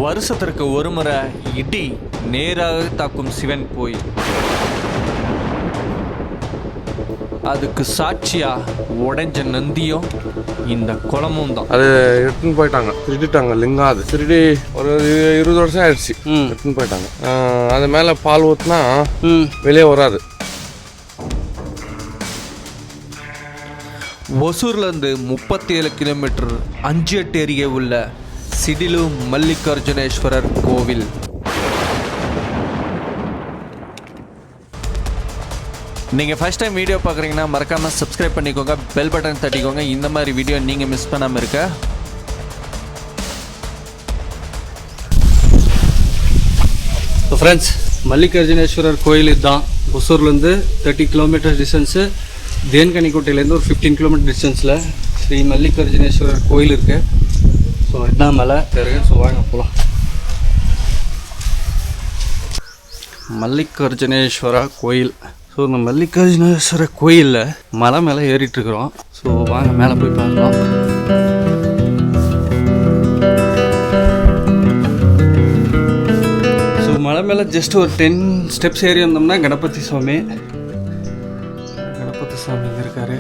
வருஷத்திற்கு ஒரு முறை இடி நேராக தாக்கும் சிவன் கோயில். அதுக்கு சாட்சியா உடைஞ்ச நந்தியும் இந்த குளமும் தான். அது எடுத்துன்னு போயிட்டாங்க, திருடிட்டாங்க லிங்கம். அது திருடி ஒரு 20 வருஷம் ஆயிடுச்சு. எடுத்துன்னு போயிட்டாங்க. அது மேலே பால் ஊற்றினா வெளியே வராது. ஒசூர்லேருந்து 37 கிலோமீட்டர் 5 ஏரியே உள்ள சிடிலு மல்லிகார்ஜுனேஸ்வரர் கோவில். நீங்கள் ஃபஸ்ட் டைம் வீடியோ பார்க்குறீங்கன்னா மறக்காமல் சப்ஸ்கிரைப் பண்ணிக்கோங்க, பெல் பட்டன் தட்டிக்கோங்க. இந்த மாதிரி வீடியோ நீங்கள் மிஸ் பண்ணாமல் இருக்க. ஃப்ரெண்ட்ஸ், மல்லிகார்ஜுனேஸ்வரர் கோயில் இதுதான். ஒசூர்லேருந்து 30 கிலோமீட்டர் டிஸ்டன்ஸு, தேன்கனிக்கோட்டையிலேருந்து ஒரு 15 கிலோமீட்டர் டிஸ்டன்ஸில் ஸ்ரீ மல்லிகார்ஜுனேஸ்வரர் கோயில் இருக்குது. ஸோ இதுதான் மலை இருக்குது. ஸோ வாங்க போகலாம். மல்லிகார்ஜுனேஸ்வரா கோயில். ஸோ இந்த மல்லிகார்ஜுனேஸ்வர கோயிலில் மலை மேலே ஏறிட்டுருக்குறோம். ஸோ வாங்க மேலே போய் பார்க்கலாம். ஸோ மலை மேலே ஜஸ்ட் ஒரு 10 ஸ்டெப்ஸ் ஏறி வந்தோம்னா கணபதி சுவாமி இங்கே இருக்காரு.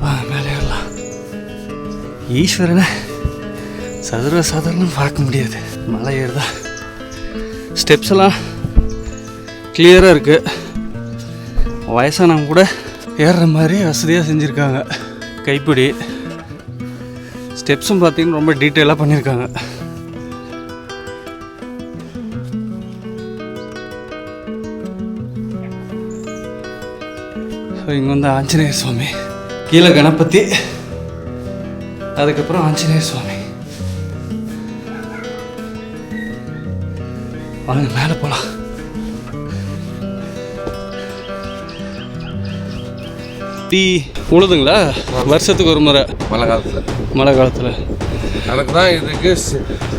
வாங்க மேலே ஏறலாம். ஈஸ்வரனை சாதாரண பார்க்க முடியாது. மலை ஏறுதா, ஸ்டெப்ஸ் எல்லாம் கிளியராக இருக்குது. வயசானவங்க கூட ஏறுற மாதிரி வசதியாக செஞ்சுருக்காங்க. கைப்பிடி ஸ்டெப்ஸும் பார்த்தீங்கன்னா ரொம்ப டீட்டெயிலாக பண்ணியிருக்காங்க. ஸோ இங்கே வந்து ஆஞ்சநேயர் சுவாமி, கீழே கணபதி, அதுக்கப்புறம் ஆஞ்சநேயர் சுவாமி. வாங்க மேலே போகலாம். டீ உழுதுங்களா வருஷத்துக்கு ஒரு முறை மழை காலத்தில் அதுக்கு தான் இதுக்கு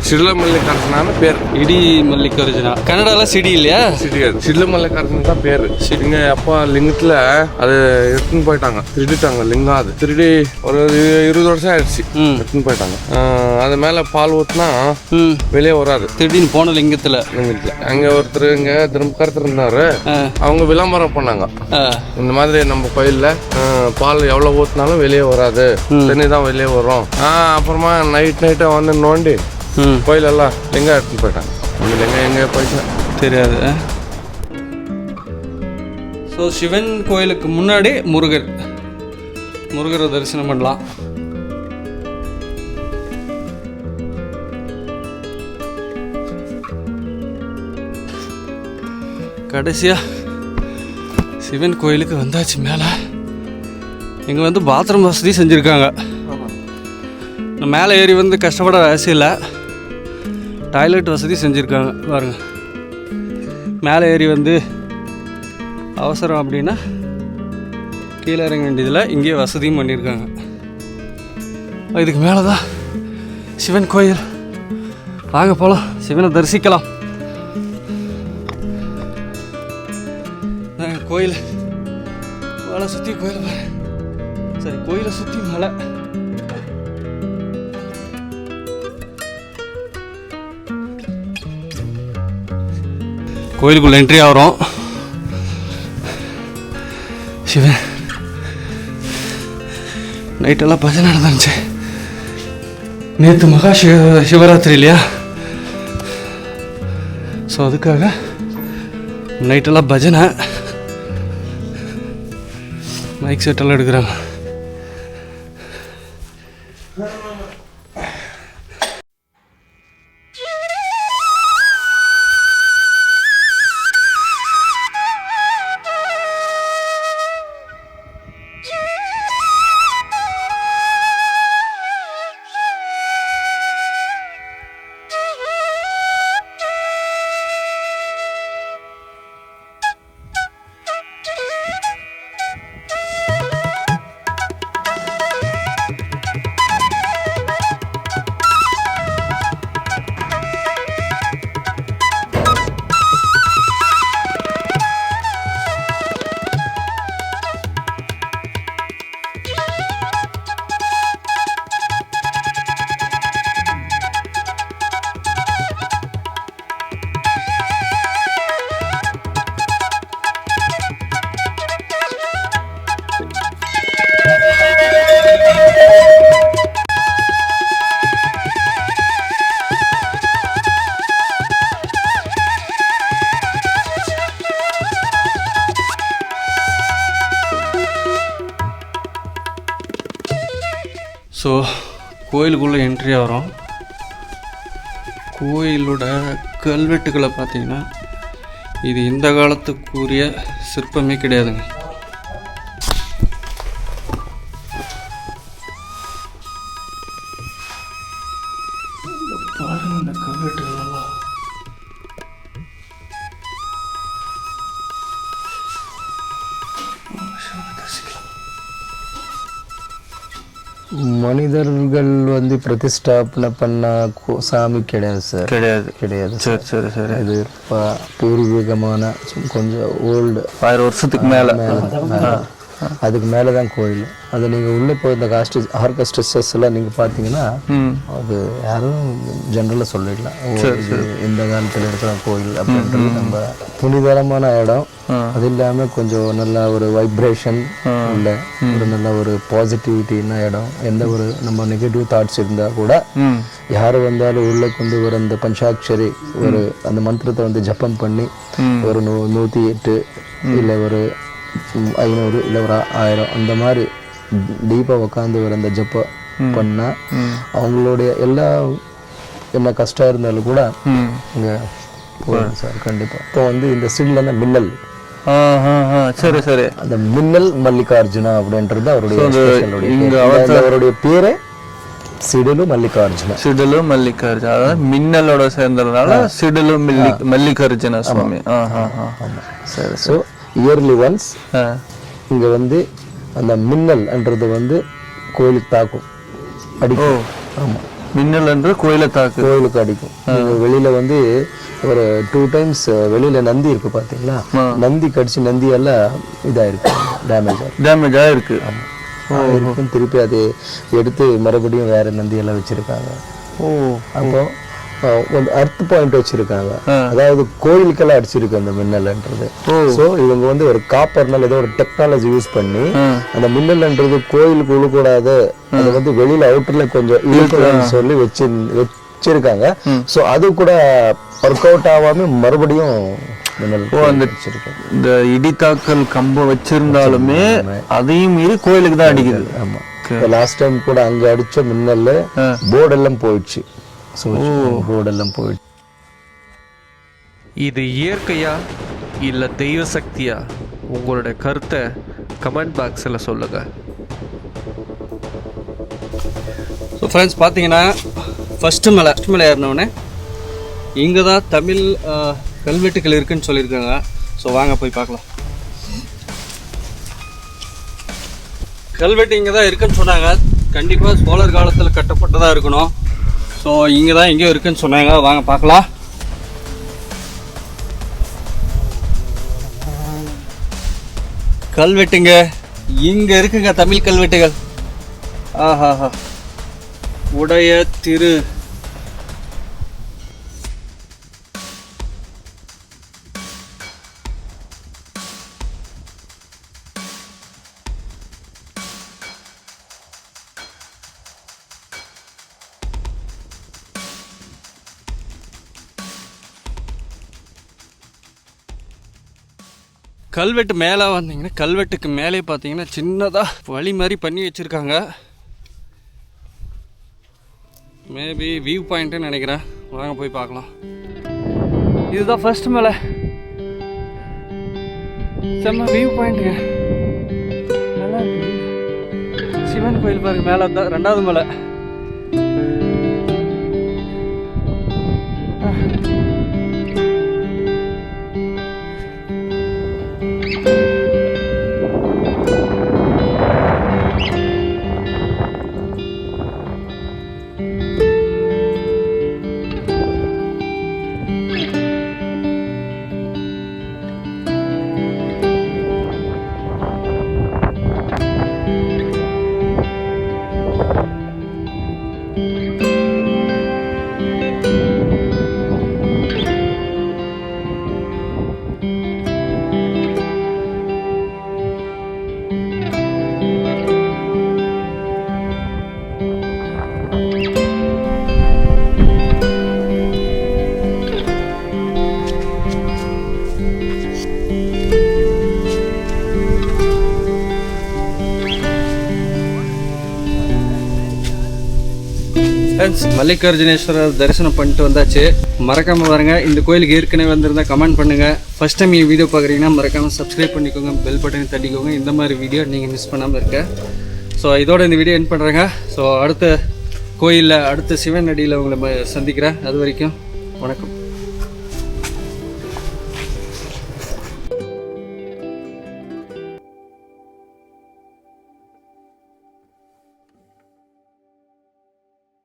சிடில மல்லிகார்ஜுனான்னு பேர். இடி மல்லிகார்ஜுனா கன்னடாவில் சிடி இல்லையா? சிடில மல்லிகார்ஜுனா தான் பேர். இங்கே அப்பா லிங்கத்தில் அது எடுத்துன்னு போயிட்டாங்க, திருடிட்டாங்க லிங்கம். அது திருடி ஒரு 20 வருஷம் ஆயிடுச்சு. எடுத்துன்னு போயிட்டாங்க. அது மேலே பால் ஊற்றினா வெளியே வராது. திடீர்னு போன லிங்கத்தில் அங்கே ஒருத்தர் இங்கே திரும்பக்கருத்தர் இருந்தாரு. அவங்க விளம்பரம் பண்ணாங்க, இந்த மாதிரி நம்ம கோயிலில் பால் எவ்வளோ ஊற்றினாலும் வெளியே வராது, தண்ணி தான் வெளியே வரும். அப்புறமா நைட்டை வந்து நோண்டி கோயிலெல்லாம் லிங்கம் எடுத்துன்னு போயிட்டாங்க. அந்த லிங்கம் எங்கே போயிட்டா தெரியாது. ஸோ சிவன் கோயிலுக்கு முன்னாடி முருகரை தரிசனம் பண்ணலாம். கடைசியாக சிவன் கோயிலுக்கு வந்தாச்சு. மேலே இங்கே வந்து பாத்ரூம் வசதி செஞ்சுருக்காங்க. மேலே ஏறி வந்து கஷ்டப்பட அவசியம் இல்லை, டாய்லெட் வசதி செஞ்சுருக்காங்க பாருங்கள். மேலே ஏறி வந்து அவசரம் அப்படின்னா கீழே இறங்க வேண்டியதில்லை, இங்கேயே வசதியும் பண்ணியிருக்காங்க. இதுக்கு மேலே தான் சிவன் கோயில். வாங்க போகலாம், சிவனை தரிசிக்கலாம். கோயில் மலை சுற்றி கோயில் பாரு. சரி, கோயிலை சுற்றி மலை. கோயிலுக்குள்ள என்ட்ரி ஆகிறோம். சிவன் நைட்டெல்லாம் பஜனை நடந்துச்சு. நேற்று மகா சிவராத்திரி இல்லையா? ஸோ அதுக்காக நைட்டெல்லாம் பஜனை, மைக் செட்டெல்லாம் எடுக்கிறாங்க. கோயிலுக்குள்ளே என்ட்ரி ஆகிறோம். கோயிலோட கல்வெட்டுக்களை பார்த்தீங்கன்னா இது இந்த காலத்துக்குரிய சிற்பமே கிடையாதுங்க. பாருங்க இந்த கல்வெட்டுகளெல்லாம். மனிதர்கள் வந்து பிரதிஷ்டாபனை பண்ண சாமி கிடையாது சார். கிடையாது. சரி சரி சரி. இது பூர்வீகமான கொஞ்சம் ஓல்டு 1000 வருஷத்துக்கு மேலே. அதுக்கு மேலே தான் கோயில். அது நீங்கள் உள்ளே போய் இந்த ஆர்கெஸ்ட்ரஸ் எல்லாம் நீங்கள் பார்த்தீங்கன்னா அது யாரும் ஜென்ரலாக சொல்லிடலாம் இது இந்த காலத்தில் இருக்கிற கோயில் அப்படின்றது. நம்ம புனிதரமான இடம், அது இல்லாமல் கொஞ்சம் நல்ல ஒரு வைப்ரேஷன் உள்ள ஒரு நல்ல ஒரு பாசிட்டிவிட்டின்னா இடம். எந்த ஒரு நம்ம நெகட்டிவ் தாட்ஸ் இருந்தால் கூட யார் வந்தாலும் உள்ளே கொண்டு வர அந்த பஞ்சாட்சரி ஒரு அந்த மந்திரத்தை வந்து ஜப்பம் பண்ணி ஒரு 108 இல்லை ஒரு 500 இல்லை ஒரு 1000 அந்த மாதிரி டீப்பாக உட்காந்து வர அந்த ஜப்பம் பண்ணால் அவங்களுடைய எல்லா என்ன கஷ்டம் இருந்தாலும் கூட இங்கே போயிடும் சார் கண்டிப்பாக. இப்போ வந்து இந்த ஸ்டில்ல மின்னல், சரி சரி, அந்த மின்னல் மல்லிகார்ஜுனா அப்படின்றது அவருடைய பேரே சிடிலு மல்லிகார்ஜுனா. சிடிலு மல்லிகார்ஜுனா, அதாவது மின்னலோட சேர்ந்ததுனால சிடிலு மல்லிகார்ஜுனா சுவாமி. சரி. ஸோ இயர்லி ஒன்ஸ் இங்கே வந்து அந்த மின்னல்ன்றது வந்து கோயிலுக்கு தாக்கும், அடிக்கும். ஆமாம், மின்னல் என்று கோயிலுக்கு அடிக்கும். வெளியில வந்து ஒரு 2 times வெளியில நந்தி இருக்கு பாத்தீங்களா, நந்தி கடிச்சு நந்தி எல்லாம் இதாயிருக்கு, டேமேஜ் ஆயிருக்கு. இருக்கும். திருப்பி அது எடுத்து மறுபடியும் வேற நந்தி எல்லாம் வச்சிருக்காங்க. அப்போ ஒரு அர்த் பாயிண்ட் வச்சிருக்காங்க, அதாவது கோயிலுக்கெல்லாம் அடிச்சிருக்கு அந்த மின்னல்ன்றது. ஸோ இவங்க வந்து ஒரு காப்பர்னால ஏதோ ஒரு டெக்னாலஜி யூஸ் பண்ணி அந்த மின்னல்ன்றது கோயிலுக்கு விழக்கூடாது, அது வந்து வெளியில அவுட்டர்ல கொஞ்சம் இழுக்கலாம்னு சொல்லி வச்சிருக்காங்க. ஸோ அது கூட ஒர்க் அவுட் ஆகாம மறுபடியும் இந்த இடித்தாக்கல் கம்பம் வச்சிருந்தாலுமே அதையும் மீறி கோயிலுக்கு தான் அடிக்குது. ஆமா, லாஸ்ட் டைம் கூட அங்க அடிச்ச மின்னல் போர்டெல்லாம் போயிடுச்சு. இது இயற்கையா இல்லை தெய்வ சக்தியா? உங்களுடைய கருத்தை கமெண்ட் பாக்ஸில் சொல்லுங்க. ஸோ ஃப்ரெண்ட்ஸ் பார்த்தீங்கன்னா ஃபஸ்ட்டு மலை ஏறினோடனே இங்கே தான் தமிழ் கல்வெட்டுகள் இருக்குன்னு சொல்லியிருக்காங்க. ஸோ வாங்க போய் பார்க்கலாம். கல்வெட்டு இங்கே தான் இருக்குன்னு சொன்னாங்க. கண்டிப்பாக சோழர் காலத்தில் கட்டப்பட்டதாக இருக்கணும். ஸோ இங்கே தான் எங்கேயோ இருக்குன்னு சொன்னாங்க. வாங்க பார்க்கலாம். கல்வெட்டுங்க இங்கே இருக்குங்க, தமிழ் கல்வெட்டுகள். ஆஹாஹா, உடைய திரு கல்வெட்டு மேலே வந்தீங்கன்னா, கல்வெட்டுக்கு மேலே பார்த்தீங்கன்னா சின்னதாக வழி மாதிரி பண்ணி வச்சுருக்காங்க. மேபி வியூ பாயிண்ட்டுன்னு நினைக்கிறேன். வாங்க போய் பார்க்கலாம். இதுதான் ஃபர்ஸ்ட் மலை, செம்ம வியூ பாயிண்ட்டுங்க, நல்லா இருக்கு. சிவன் கோயில் பாருங்க, மேலே தான் 2வது மலை. ஃப்ரெண்ட்ஸ் மல்லிகார்ஜுனேஸ்வரர் தரிசனம் பண்ணிட்டு வந்தாச்சு. மறக்காமல் பாருங்க. இந்த கோயிலுக்கு ஏற்கனவே வந்திருந்தால் கமெண்ட் பண்ணுங்கள். ஃபஸ்ட் டைம் இந்த வீடியோ பார்க்குறீங்கன்னா மறக்காமல் சப்ஸ்கிரைப் பண்ணிக்கோங்க, பெல் பட்டனை தட்டிக்கோங்க. இந்த மாதிரி வீடியோ நீங்கள் மிஸ் பண்ணாமல் இருக்க. ஸோ இதோட இந்த வீடியோ எண்ட் பண்ணுறேங்க. ஸோ அடுத்த கோயிலில் அடுத்த சிவன் அடியில் உங்களை சந்திக்கிறேன். அது வரைக்கும் வணக்கம்.